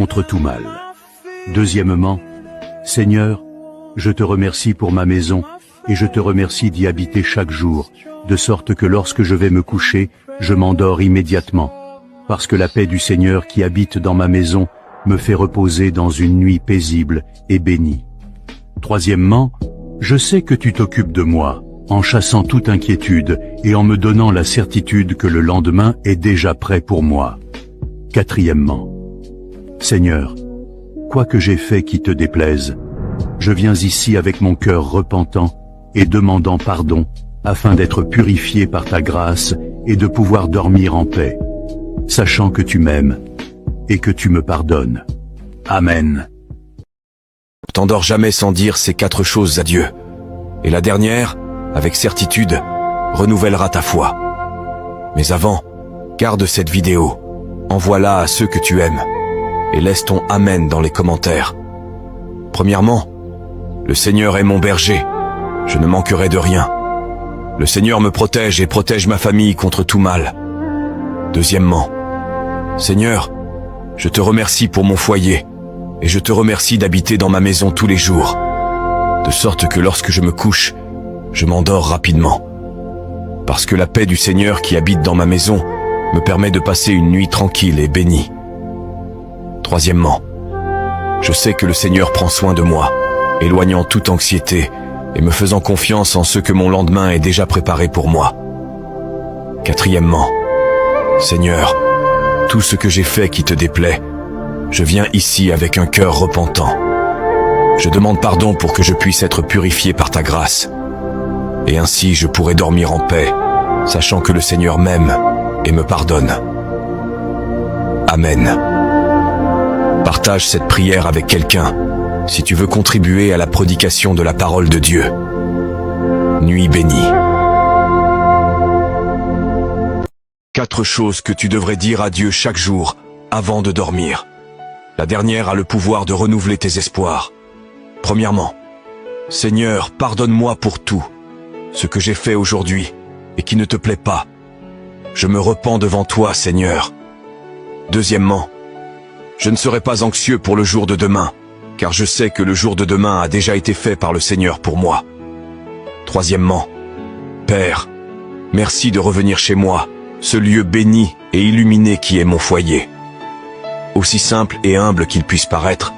contre tout mal. Deuxièmement, Seigneur, je te remercie pour ma maison, et je te remercie d'y habiter chaque jour, de sorte que lorsque je vais me coucher, je m'endors immédiatement, parce que la paix du Seigneur qui habite dans ma maison me fait reposer dans une nuit paisible et bénie. Troisièmement, je sais que tu t'occupes de moi, en chassant toute inquiétude et en me donnant la certitude que le lendemain est déjà prêt pour moi. Quatrièmement, Seigneur, quoi que j'ai fait qui te déplaise, je viens ici avec mon cœur repentant et demandant pardon, afin d'être purifié par ta grâce et de pouvoir dormir en paix, sachant que tu m'aimes et que tu me pardonnes. Amen. T'endors jamais sans dire ces 4 choses à Dieu. Et la dernière, avec certitude, renouvellera ta foi. Mais avant, garde cette vidéo, envoie-la à ceux que tu aimes, et laisse ton Amen dans les commentaires. Premièrement, le Seigneur est mon berger, je ne manquerai de rien. Le Seigneur me protège et protège ma famille contre tout mal. Deuxièmement, Seigneur, je te remercie pour mon foyer, et je te remercie d'habiter dans ma maison tous les jours, de sorte que lorsque je me couche, je m'endors rapidement. Parce que la paix du Seigneur qui habite dans ma maison me permet de passer une nuit tranquille et bénie. Troisièmement, je sais que le Seigneur prend soin de moi, éloignant toute anxiété et me faisant confiance en ce que mon lendemain est déjà préparé pour moi. Quatrièmement, Seigneur, tout ce que j'ai fait qui te déplaît, je viens ici avec un cœur repentant. Je demande pardon pour que je puisse être purifié par ta grâce. Et ainsi je pourrai dormir en paix, sachant que le Seigneur m'aime et me pardonne. Amen. Partage cette prière avec quelqu'un si tu veux contribuer à la prédication de la parole de Dieu. Nuit bénie. 4 choses que tu devrais dire à Dieu chaque jour avant de dormir. La dernière a le pouvoir de renouveler tes espoirs. Premièrement, Seigneur, pardonne-moi pour tout ce que j'ai fait aujourd'hui et qui ne te plaît pas. Je me repens devant toi, Seigneur. Deuxièmement, je ne serai pas anxieux pour le jour de demain, car je sais que le jour de demain a déjà été fait par le Seigneur pour moi. Troisièmement, Père, merci de revenir chez moi, ce lieu béni et illuminé qui est mon foyer. Aussi simple et humble qu'il puisse paraître,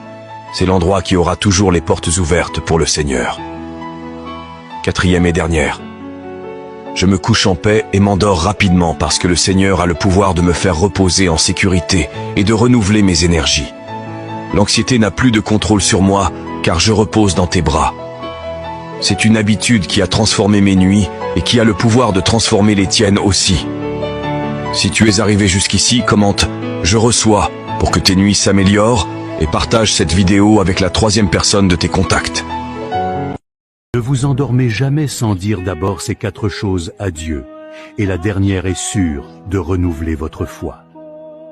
c'est l'endroit qui aura toujours les portes ouvertes pour le Seigneur. Quatrième et dernière, je me couche en paix et m'endors rapidement parce que le Seigneur a le pouvoir de me faire reposer en sécurité et de renouveler mes énergies. L'anxiété n'a plus de contrôle sur moi car je repose dans tes bras. C'est une habitude qui a transformé mes nuits et qui a le pouvoir de transformer les tiennes aussi. Si tu es arrivé jusqu'ici, commente « Je reçois » pour que tes nuits s'améliorent et partage cette vidéo avec la 3e personne de tes contacts. Ne vous endormez jamais sans dire d'abord ces 4 choses à Dieu, et la dernière est sûre de renouveler votre foi.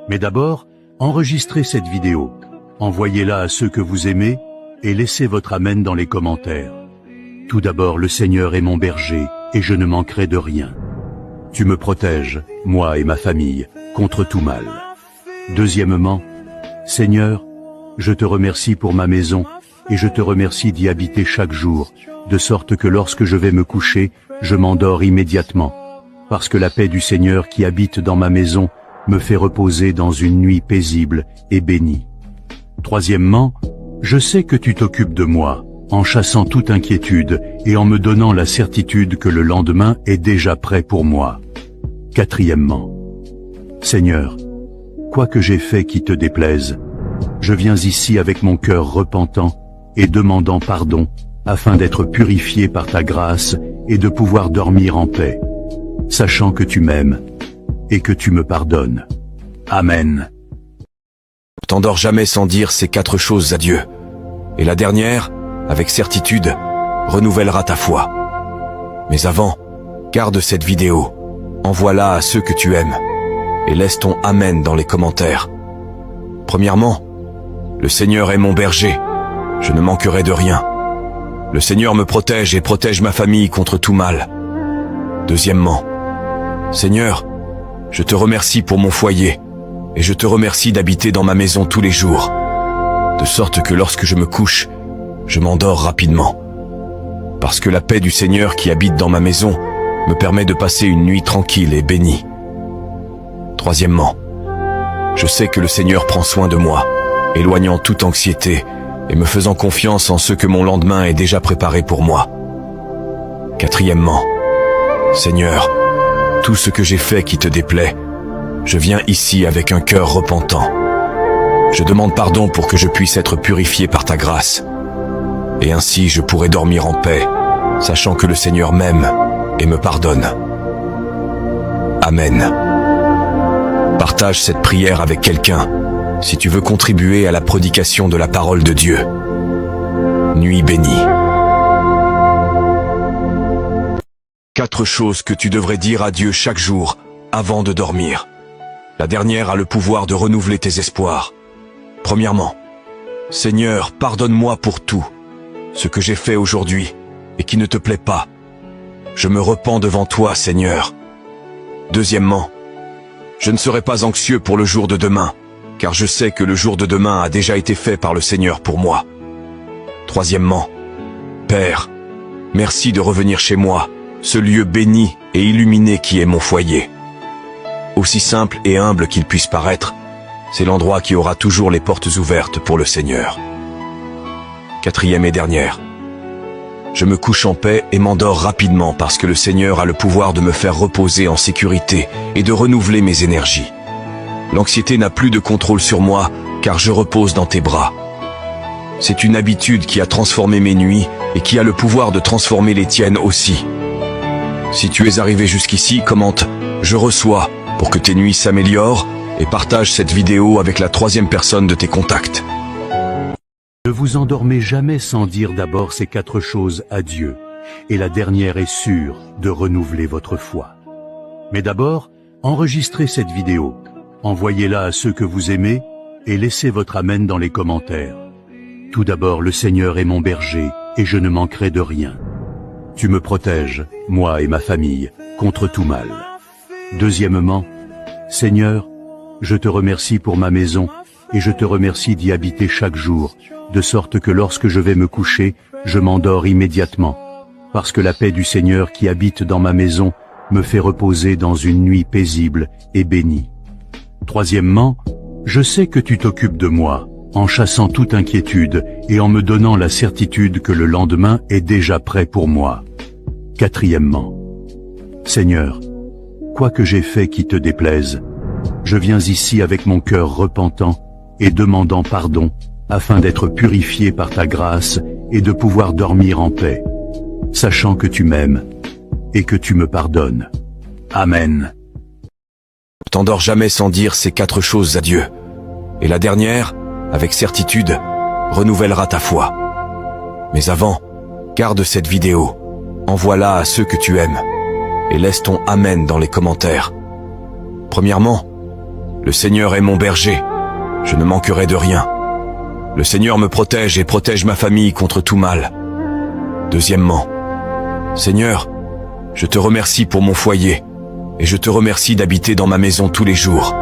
Mais d'abord, enregistrez cette vidéo, envoyez-la à ceux que vous aimez, et laissez votre Amen dans les commentaires. Tout d'abord, le Seigneur est mon berger, et je ne manquerai de rien. Tu me protèges, moi et ma famille, contre tout mal. Deuxièmement, Seigneur, je te remercie pour ma maison, et je te remercie d'y habiter chaque jour, de sorte que lorsque je vais me coucher, je m'endors immédiatement, parce que la paix du Seigneur qui habite dans ma maison me fait reposer dans une nuit paisible et bénie. Troisièmement, je sais que tu t'occupes de moi, en chassant toute inquiétude et en me donnant la certitude que le lendemain est déjà prêt pour moi. Quatrièmement, Seigneur, quoi que j'ai fait qui te déplaise, je viens ici avec mon cœur repentant et demandant pardon, afin d'être purifié par ta grâce et de pouvoir dormir en paix, sachant que tu m'aimes et que tu me pardonnes. Amen. T'endors jamais sans dire ces 4 choses à Dieu. Et la dernière, avec certitude, renouvellera ta foi. Mais avant, garde cette vidéo, envoie-la à ceux que tu aimes, et laisse ton Amen dans les commentaires. Premièrement, le Seigneur est mon berger, je ne manquerai de rien. Le Seigneur me protège et protège ma famille contre tout mal. Deuxièmement, Seigneur, je te remercie pour mon foyer, et je te remercie d'habiter dans ma maison tous les jours, de sorte que lorsque je me couche, je m'endors rapidement. Parce que la paix du Seigneur qui habite dans ma maison me permet de passer une nuit tranquille et bénie. Troisièmement, je sais que le Seigneur prend soin de moi, éloignant toute anxiété et me faisant confiance en ce que mon lendemain est déjà préparé pour moi. Quatrièmement, Seigneur, tout ce que j'ai fait qui te déplaît, je viens ici avec un cœur repentant. Je demande pardon pour que je puisse être purifié par ta grâce. Et ainsi je pourrai dormir en paix, sachant que le Seigneur m'aime et me pardonne. Amen. Partage cette prière avec quelqu'un si tu veux contribuer à la prédication de la parole de Dieu. Nuit bénie. 4 choses que tu devrais dire à Dieu chaque jour avant de dormir. La dernière a le pouvoir de renouveler tes espoirs. Premièrement, Seigneur, pardonne-moi pour tout ce que j'ai fait aujourd'hui et qui ne te plaît pas. Je me repens devant toi, Seigneur. Deuxièmement, je ne serai pas anxieux pour le jour de demain, car je sais que le jour de demain a déjà été fait par le Seigneur pour moi. Troisièmement, Père, merci de revenir chez moi, ce lieu béni et illuminé qui est mon foyer. Aussi simple et humble qu'il puisse paraître, c'est l'endroit qui aura toujours les portes ouvertes pour le Seigneur. Quatrième et dernière, je me couche en paix et m'endors rapidement parce que le Seigneur a le pouvoir de me faire reposer en sécurité et de renouveler mes énergies. L'anxiété n'a plus de contrôle sur moi car je repose dans tes bras. C'est une habitude qui a transformé mes nuits et qui a le pouvoir de transformer les tiennes aussi. Si tu es arrivé jusqu'ici, commente « Je reçois » pour que tes nuits s'améliorent et partage cette vidéo avec la 3e personne de tes contacts. Ne vous endormez jamais sans dire d'abord ces 4 choses à Dieu, et la dernière est sûre de renouveler votre foi. Mais d'abord, enregistrez cette vidéo, envoyez-la à ceux que vous aimez et laissez votre amen dans les commentaires. Tout d'abord, le Seigneur est mon berger et je ne manquerai de rien. Tu me protèges, moi et ma famille, contre tout mal. Deuxièmement, Seigneur, je te remercie pour ma maison et je te remercie d'y habiter chaque jour, de sorte que lorsque je vais me coucher, je m'endors immédiatement, parce que la paix du Seigneur qui habite dans ma maison me fait reposer dans une nuit paisible et bénie. Troisièmement, je sais que tu t'occupes de moi, en chassant toute inquiétude et en me donnant la certitude que le lendemain est déjà prêt pour moi. Quatrièmement, Seigneur, quoi que j'ai fait qui te déplaise, je viens ici avec mon cœur repentant et demandant pardon, afin d'être purifié par ta grâce et de pouvoir dormir en paix, sachant que tu m'aimes et que tu me pardonnes. Amen. T'endors jamais sans dire ces 4 choses à Dieu. Et la dernière, avec certitude, renouvellera ta foi. Mais avant, garde cette vidéo, envoie-la à ceux que tu aimes, et laisse ton Amen dans les commentaires. Premièrement, le Seigneur est mon berger, je ne manquerai de rien. Le Seigneur me protège et protège ma famille contre tout mal. Deuxièmement, Seigneur, je te remercie pour mon foyer, et je te remercie d'habiter dans ma maison tous les jours,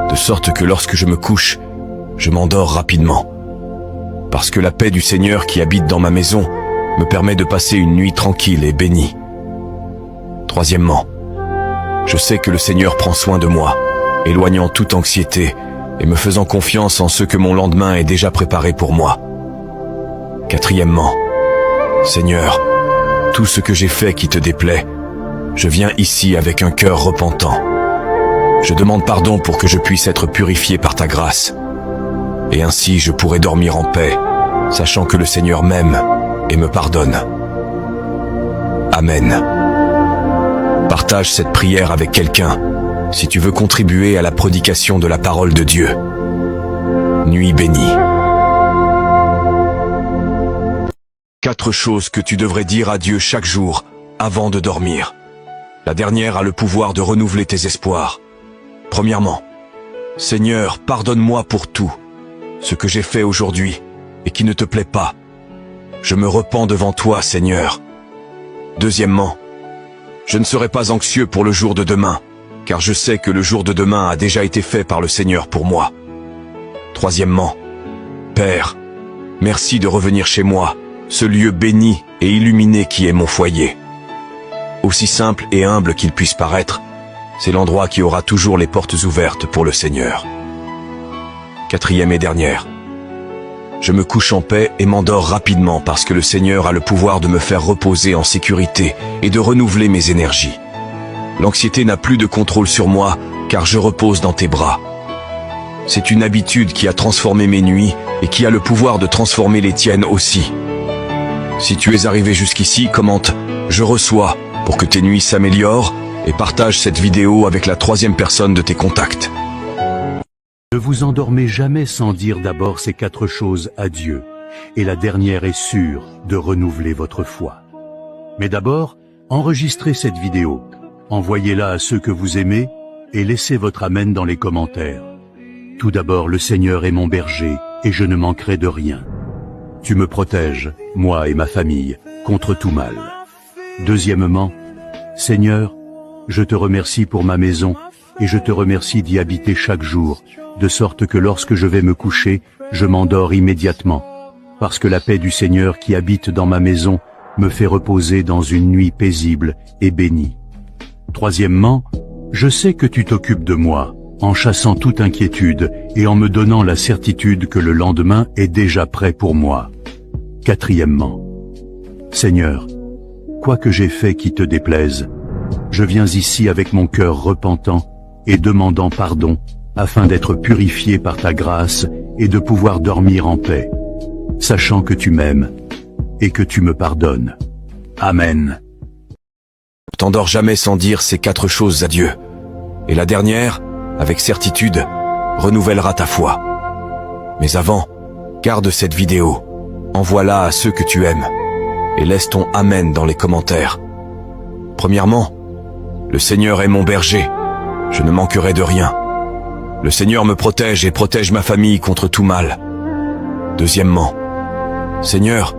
de sorte que lorsque je me couche, je m'endors rapidement. Parce que la paix du Seigneur qui habite dans ma maison me permet de passer une nuit tranquille et bénie. Troisièmement, je sais que le Seigneur prend soin de moi, éloignant toute anxiété et me faisant confiance en ce que mon lendemain est déjà préparé pour moi. Quatrièmement, Seigneur, tout ce que j'ai fait qui te déplaît, je viens ici avec un cœur repentant. Je demande pardon pour que je puisse être purifié par ta grâce. Et ainsi je pourrai dormir en paix, sachant que le Seigneur m'aime et me pardonne. Amen. Partage cette prière avec quelqu'un si tu veux contribuer à la prédication de la parole de Dieu. Nuit bénie. 4 choses que tu devrais dire à Dieu chaque jour avant de dormir. La dernière a le pouvoir de renouveler tes espoirs. Premièrement, Seigneur, pardonne-moi pour tout ce que j'ai fait aujourd'hui et qui ne te plaît pas. Je me repens devant toi, Seigneur. Deuxièmement, je ne serai pas anxieux pour le jour de demain, car je sais que le jour de demain a déjà été fait par le Seigneur pour moi. Troisièmement, Père, merci de revenir chez moi, ce lieu béni et illuminé qui est mon foyer. Aussi simple et humble qu'il puisse paraître, c'est l'endroit qui aura toujours les portes ouvertes pour le Seigneur. Quatrième et dernière. Je me couche en paix et m'endors rapidement parce que le Seigneur a le pouvoir de me faire reposer en sécurité et de renouveler mes énergies. L'anxiété n'a plus de contrôle sur moi car je repose dans tes bras. C'est une habitude qui a transformé mes nuits et qui a le pouvoir de transformer les tiennes aussi. Si tu es arrivé jusqu'ici, commente « Je reçois » pour que tes nuits s'améliorent et partage cette vidéo avec la troisième personne de tes contacts. Ne vous endormez jamais sans dire d'abord ces 4 choses à Dieu, et la dernière est sûre de renouveler votre foi. Mais d'abord, enregistrez cette vidéo, envoyez-la à ceux que vous aimez, et laissez votre amen dans les commentaires. Tout d'abord, le Seigneur est mon berger, et je ne manquerai de rien. Tu me protèges, moi et ma famille, contre tout mal. Deuxièmement, Seigneur, je te remercie pour ma maison, et je te remercie d'y habiter chaque jour, de sorte que lorsque je vais me coucher, je m'endors immédiatement, parce que la paix du Seigneur qui habite dans ma maison me fait reposer dans une nuit paisible et bénie. Troisièmement, je sais que tu t'occupes de moi, en chassant toute inquiétude et en me donnant la certitude que le lendemain est déjà prêt pour moi. Quatrièmement, Seigneur, quoi que j'ai fait qui te déplaise, je viens ici avec mon cœur repentant et demandant pardon, afin d'être purifié par ta grâce et de pouvoir dormir en paix, sachant que tu m'aimes et que tu me pardonnes. Amen. T'endors jamais sans dire ces 4 choses à Dieu. Et la dernière, avec certitude, renouvellera ta foi. Mais avant, garde cette vidéo, envoie-la à ceux que tu aimes, et laisse ton Amen dans les commentaires. Premièrement, le Seigneur est mon berger, je ne manquerai de rien. Le Seigneur me protège et protège ma famille contre tout mal. Deuxièmement, Seigneur,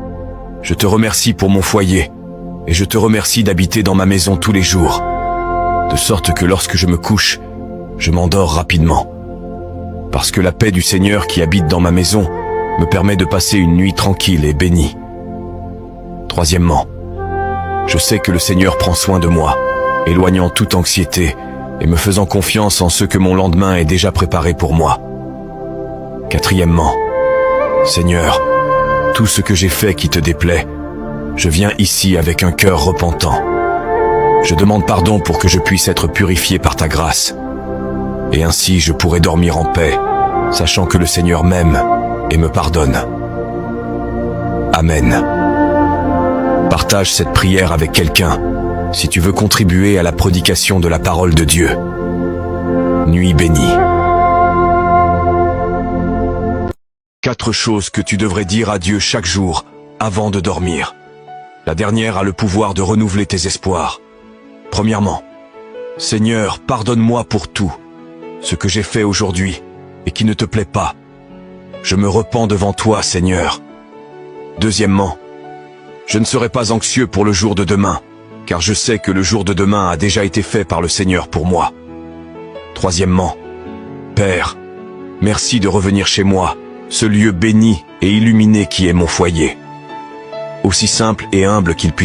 je te remercie pour mon foyer, et je te remercie d'habiter dans ma maison tous les jours, de sorte que lorsque je me couche, je m'endors rapidement. Parce que la paix du Seigneur qui habite dans ma maison me permet de passer une nuit tranquille et bénie. Troisièmement, je sais que le Seigneur prend soin de moi, éloignant toute anxiété et me faisant confiance en ce que mon lendemain est déjà préparé pour moi. Quatrièmement, Seigneur, tout ce que j'ai fait qui te déplaît, je viens ici avec un cœur repentant. Je demande pardon pour que je puisse être purifié par ta grâce. Et ainsi je pourrai dormir en paix, sachant que le Seigneur m'aime et me pardonne. Amen. Partage cette prière avec quelqu'un si tu veux contribuer à la prédication de la parole de Dieu. Nuit bénie. 4 choses que tu devrais dire à Dieu chaque jour avant de dormir. La dernière a le pouvoir de renouveler tes espoirs. Premièrement, Seigneur, pardonne-moi pour tout ce que j'ai fait aujourd'hui et qui ne te plaît pas. Je me repens devant toi, Seigneur. Deuxièmement, je ne serai pas anxieux pour le jour de demain, car je sais que le jour de demain a déjà été fait par le Seigneur pour moi. Troisièmement, Père, merci de revenir chez moi, ce lieu béni et illuminé qui est mon foyer. Aussi simple et humble qu'il puisse